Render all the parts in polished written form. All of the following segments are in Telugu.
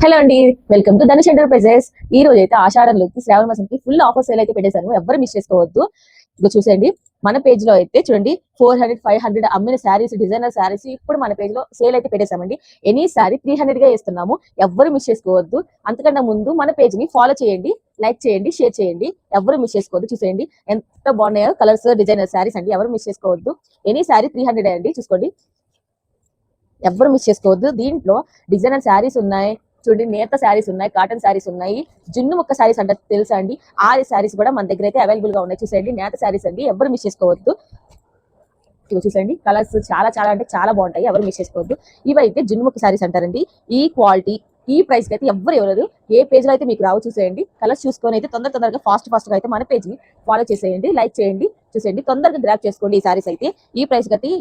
హలో అండి, వెల్కమ్ టు ధనుష్ ఎంటర్ప్రైజెస్. ఈ రోజు అయితే ఆషాఢంలోకి శ్రావణ మాసంకి ఫుల్ ఆఫర్ సేల్ అయితే పెట్టేశాను. ఎవరు మిస్ చేసుకోవద్దు. ఇక చూసేయండి, మన పేజ్ లో అయితే చూడండి 400, 500 అమ్మిన శారీస్, డిజైనర్ శారీస్ ఇప్పుడు మన పేజ్ లో సేల్ అయితే పెట్టేశామండి. ఎనీ శారీ 300 గా ఇస్తున్నాము. ఎవరు మిస్ చేసుకోవద్దు. అంతకన్నా ముందు మన పేజ్ ని ఫాలో చేయండి, లైక్ చేయండి, షేర్ చేయండి. ఎవరు మిస్ చేసుకోవద్దు. చూసేయండి ఎంత బాగున్నాయో కలర్స్, డిజైనర్ శారీస్ అండి. ఎవరు మిస్ చేసుకోవద్దు. ఎనీ శారీ 300 అండి. చూసుకోండి, ఎవరు మిస్ చేసుకోవద్దు. దీంట్లో డిజైనర్ శారీస్ ఉన్నాయి చూడండి, నేత శారీస్ ఉన్నాయి, కాటన్ శారీస్ ఉన్నాయి, జున్ను ముక్క శారీస్ అంటే తెలుసా అండి. ఆ శారీస్ కూడా మన దగ్గర అయితే అవైలబుల్ గా ఉన్నాయి. చూసేయండి, నేత శారీస్ అండి. ఎవరు మిస్ చేసుకోవద్దు. ఇవి చూసండి, కలర్స్ చాలా చాలా అంటే చాలా బాగుంటాయి. ఎవరు మిస్ చేసుకోవద్దు. ఇవైతే జున్ను ముక్క శారీస్ అంటారండి. ఈ క్వాలిటీ ఈ ప్రైస్ కి అయితే ఎవరు ఎవరు ఏ పేజ్ లో అయితే మీకు రావు. చూసేయండి, కలర్స్ చూసుకొని అయితే తొందరగా ఫాస్ట్ గా అయితే మన పేజ్ ని ఫాలో చేసేయండి, లైక్ చేయండి. చూసేయండి, తొందరగా గ్రాప్ చేసుకోండి. ఈ సారీస్ అయితే ఈ ప్రైస్ కట్టి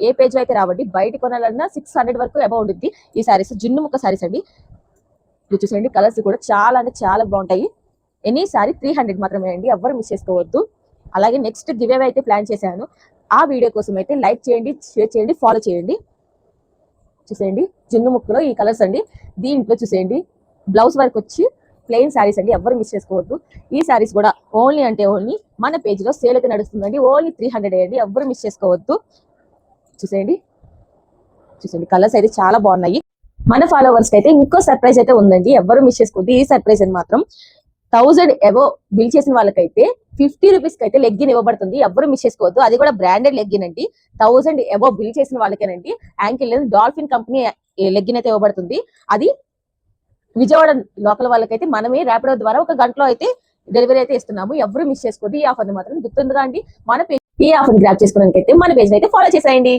ఏ పేజ్ లో అయితే రావండి. బయట కొనాలన్నా 600 వరకు అబౌవ్ ఉంది. ఈ సారీస్ జున్ను ముక్క సారీస్ అండి. ఇది చూసేయండి, కలర్స్ కూడా చాలా అంటే చాలా బాగుంటాయి. ఎనీ సారీ 300 మాత్రమే అండి. ఎవరు మిస్ చేసుకోవద్దు. అలాగే నెక్స్ట్ గివ్ అవే అయితే ప్లాన్ చేశాను. ఆ వీడియో కోసం అయితే లైక్ చేయండి, షేర్ చేయండి, ఫాలో చేయండి. చూసేయండి, జున్ను ముక్కలో ఈ కలర్స్ అండి. దీంట్లో చూసేయండి, బ్లౌజ్ వర్క్ వచ్చి ప్లెయిన్ శారీస్ అండి. ఎవరు మిస్ చేసుకోవద్దు. ఈ శారీస్ కూడా ఓన్లీ అంటే ఓన్లీ మన పేజ్ లో సేల్ అయితే నడుస్తుందండి. ఓన్లీ 300 అండి. ఎవరు మిస్ చేసుకోవద్దు. చూసేయండి, కలర్స్ అయితే చాలా బాగున్నాయి. మన ఫాలోవర్స్ కి అయితే ఇంకో సర్ప్రైజ్ అయితే ఉందండి. ఎవరు మిస్ చేసుకోవద్దు. ఈ సర్ప్రైజ్ అని మాత్రం 1000 ఎబో బిల్ చేసిన వాళ్ళకైతే 50 రూపీస్ కి అయితే లెగ్గిన్ ఇవ్వబడుతుంది. ఎవరు మిస్ చేసుకోవద్దు. అది కూడా బ్రాండెడ్ లెగ్గిన్ అండి. 1000 ఎబో బిల్ చేసిన వాళ్ళకేనండి యాంకిల్ డాల్ఫిన్ కంపెనీ లెగ్గిన్ అయితే ఇవ్వబడుతుంది. అది విజయవాడ లోకల్ వాళ్ళకైతే మనమే ర్యాపిడో ద్వారా 1 గంటలో అయితే డెలివరీ అయితే ఇస్తున్నాము. ఎవరు మిస్ చేసుకోవద్దు. ఈ ఆఫర్ ని మాత్రం గుర్తుందిగా అండి. మన పేజ్ ఈ ఆఫర్ గ్రాప్ చేసుకోవడానికి అయితే మన పేజ్ అయితే ఫాలో చేసేయండి.